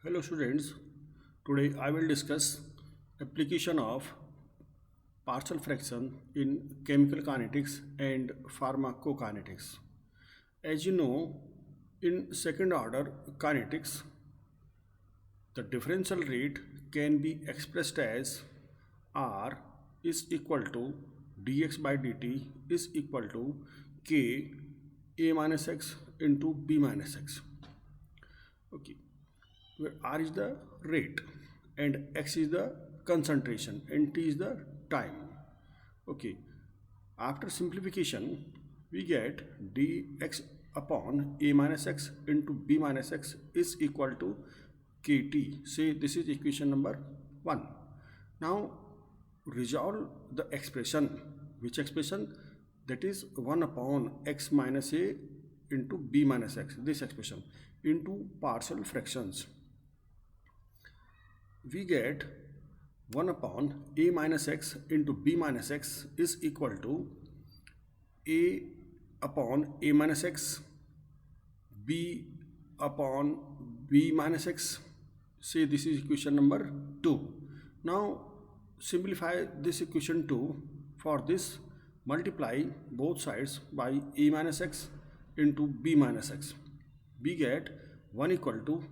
Hello students, today I will discuss application of partial fraction in chemical kinetics and pharmacokinetics. As you know, in second order kinetics, the differential rate can be expressed as R is equal to dx by dt is equal to k a minus x into b minus x. Okay, where R is the rate and X is the concentration and T is the time. Okay, after simplification, we get dx upon a minus x into b minus x is equal to kt. Say this is equation number 1. Now resolve the expression. Which expression? That is 1 upon x minus a into b minus x, this expression, into partial fractions. We get 1 upon a minus x into b minus x is equal to a upon a minus x, b upon b minus x. Say this is equation number 2. Now simplify this equation 2. For this, multiply both sides by a minus x into b minus x. We get 1 equal to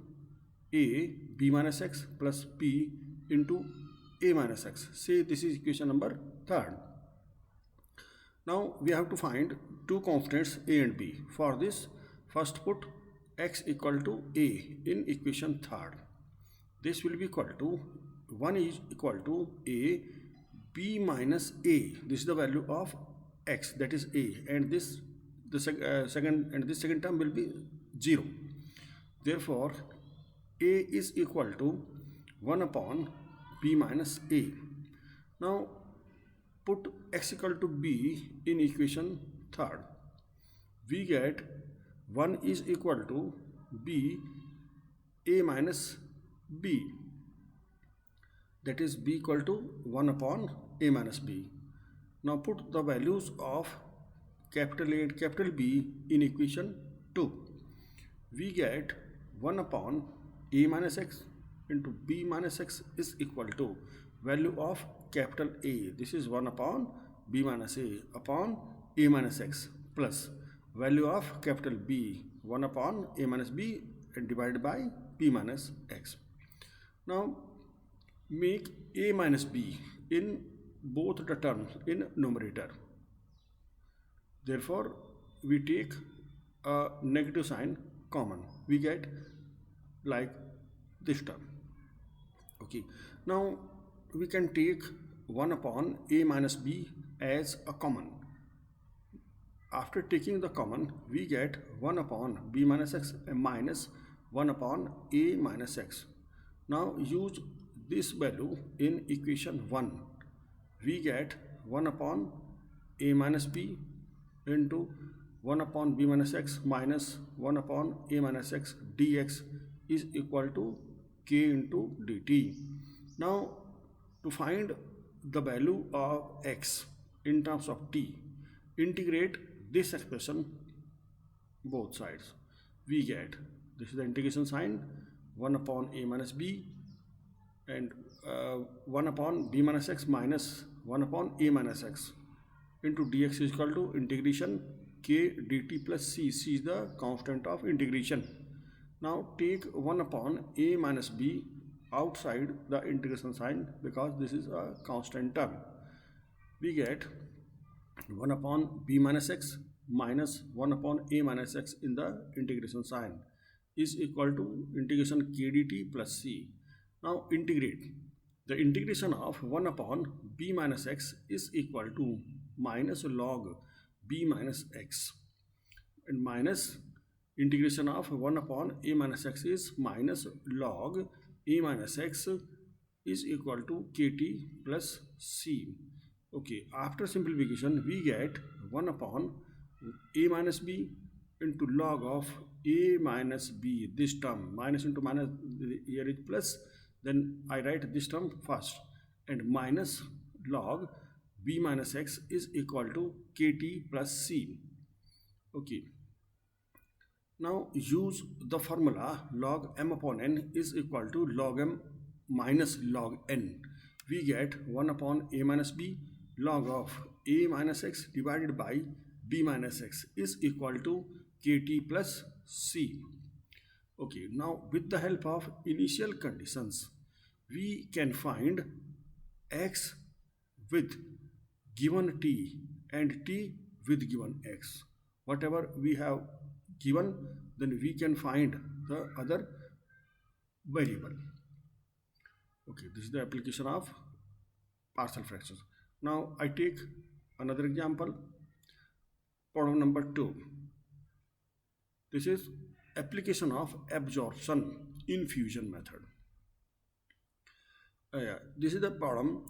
a b minus x plus b into a minus x. Say this is equation number 3. Now we have to find two constants a and b. For this, first put x equal to a in equation 3. This will be equal to 1 is equal to a b minus a. This is the value of x, that is a, and this second term will be 0. Therefore a is equal to 1 upon b minus a. Now put x equal to b in equation 3. We get 1 is equal to b a minus b, that is b equal to 1 upon a minus b. Now put the values of capital A and capital B in equation 2. We get 1 upon a minus x into b minus x is equal to value of capital A. This is 1 upon b minus a upon a minus x plus value of capital B, 1 upon a minus b and divided by b minus x. Now make a minus b in both the terms in numerator. Therefore we take a negative sign common. We get like this term. Okay, now we can take 1 upon a minus b as a common. After taking the common, we get 1 upon b minus x minus 1 upon a minus x. Now use this value in equation 1. We get 1 upon a minus b into 1 upon b minus x minus 1 upon a minus x dx is equal to k into dt. Now to find the value of x in terms of t, integrate this expression both sides. We get, this is the integration sign, 1 upon a minus b and 1 upon b minus x minus 1 upon a minus x into dx is equal to integration k dt plus c. C is the constant of integration. Now take 1 upon a minus b outside the integration sign because this is a constant term. We get 1 upon b minus x minus 1 upon a minus x in the integration sign is equal to integration k dt plus c. Now integrate. The integration of 1 upon b minus x is equal to minus log b minus x, and minus integration of 1 upon a minus x is minus log a minus x is equal to kt plus c. Okay, after simplification we get 1 upon a minus b into log of a minus b, this term, minus into minus, here is plus, then I write this term first, and minus log b minus x is equal to kt plus c. Okay, Now use the formula log m upon n is equal to log m minus log n. We get 1 upon a minus b log of a minus x divided by b minus x is equal to kt plus c. Okay, now with the help of initial conditions, we can find x with given t and t with given x. Whatever we have given, then we can find the other variable. Okay, this is the application of partial fractions. Now I take another example, problem number 2. This is application of absorption in fusion method. This is the problem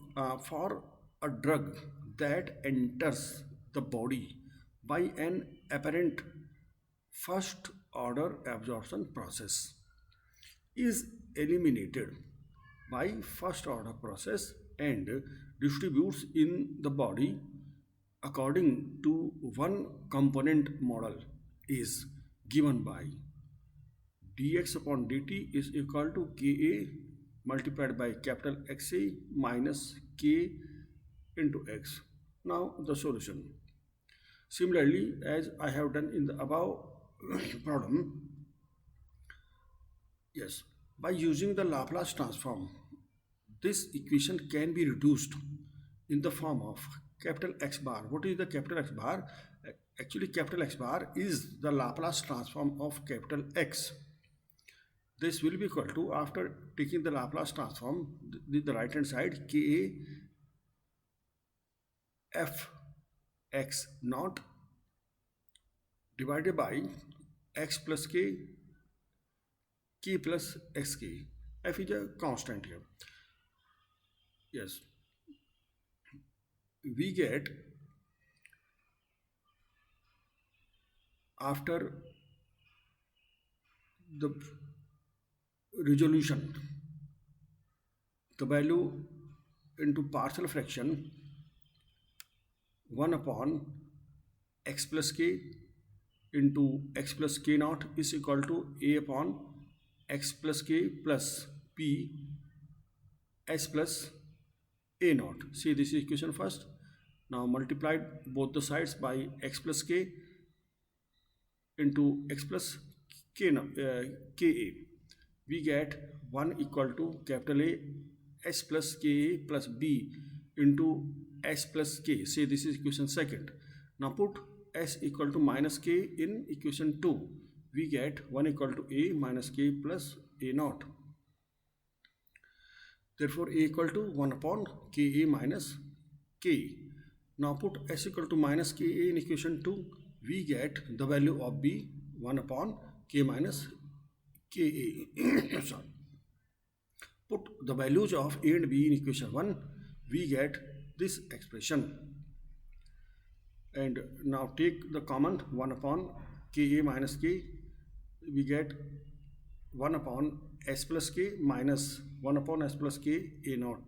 for a drug that enters the body by an apparent first order absorption process is eliminated by first order process and distributes in the body according to one component model is given by dx upon dt is equal to Ka multiplied by capital XA minus K into X. Now the solution. Similarly, as I have done in the above problem, yes, by using the Laplace transform, this equation can be reduced in the form of capital X bar. What is the capital X bar? Actually, capital X bar is the Laplace transform of capital X. This will be equal to, after taking the Laplace transform, the right hand side, Ka f x naught divided by x plus k plus xk. F is a constant here. Yes, we get, after the resolution, the value into partial fraction 1 upon x plus k into x plus k naught is equal to a upon x plus k plus p s plus a naught. See this equation first. Now multiplied both the sides by x plus k into x plus k, ka. We get 1 equal to capital A s plus ka plus b into s plus k. Say this is equation second. Now put s equal to minus k in equation 2. We get 1 equal to a minus k plus a naught. Therefore a equal to 1 upon ka minus k. Now put s equal to minus ka in equation 2. We get the value of b 1 upon k minus ka. Sorry. Put the values of a and b in equation 1. We get this expression. And now take the common 1 upon ka minus k. We get 1 upon s plus k minus 1 upon s plus k a naught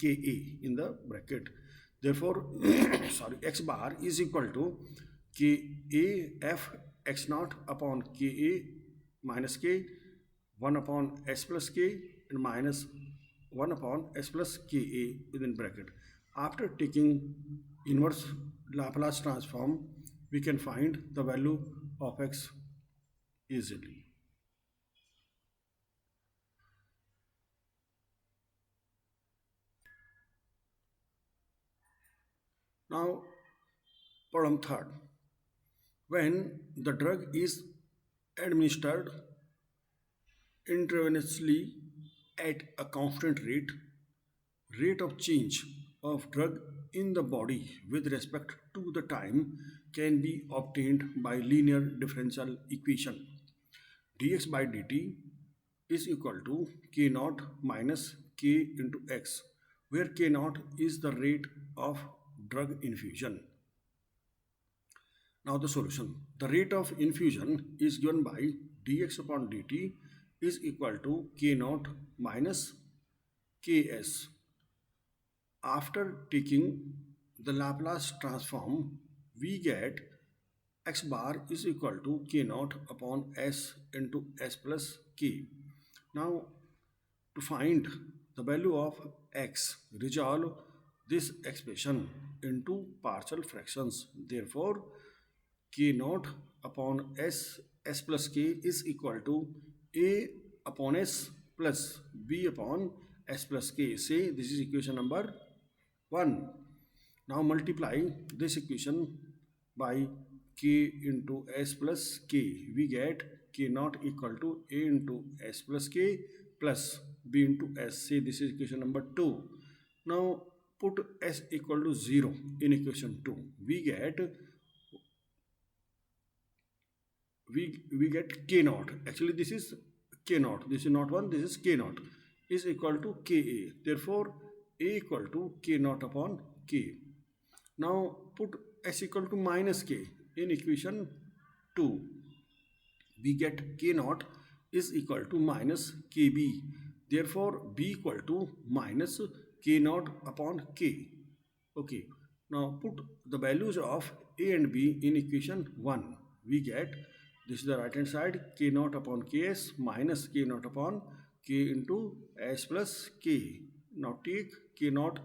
ka in the bracket. Therefore, sorry, x bar is equal to ka f x naught upon ka minus k 1 upon s plus k and minus 1 upon s plus ka within bracket. After taking inverse Laplace transform, we can find the value of x easily. Now, problem third. When the drug is administered intravenously at a constant rate of change of drug in the body with respect to the time can be obtained by linear differential equation. Dx by dt is equal to k naught minus k into x, where k naught is the rate of drug infusion. Now the solution. The rate of infusion is given by dx upon dt is equal to k naught minus ks. After taking the Laplace transform, we get x bar is equal to k naught upon s into s plus k. Now to find the value of x, resolve this expression into partial fractions. Therefore, k naught upon s plus k is equal to a upon s plus b upon s plus k. Say this is equation number 1. Now multiply this equation by k into s plus k. We get k naught equal to a into s plus k plus b into s. Say this is equation number 2. Now put s equal to 0 in equation 2. We get k naught. Actually this is k naught, this is not 1, this is k naught is equal to ka. Therefore a equal to k naught upon k. Now put s equal to minus k in equation 2. We get k naught is equal to minus kb. Therefore b equal to minus k naught upon k. Okay, now put the values of a and b in equation 1. We get, this is the right hand side, k naught upon ks minus k naught upon k into s plus k. Now take k naught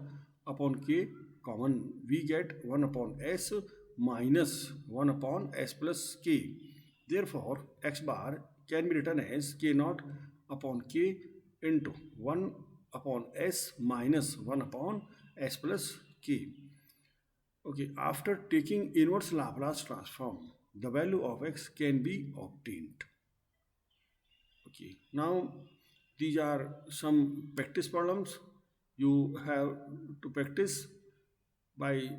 upon k common. We get 1 upon s minus 1 upon s plus k. Therefore x bar can be written as k naught upon k into 1 upon s minus 1 upon s plus k. Okay, after taking inverse Laplace transform, the value of x can be obtained. Okay, now these are some practice problems. You have to practice by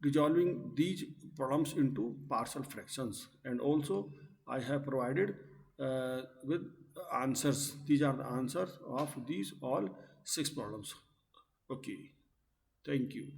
resolving these problems into partial fractions, and also I have provided with answers. These are the answers of these all 6 problems. Okay, thank you.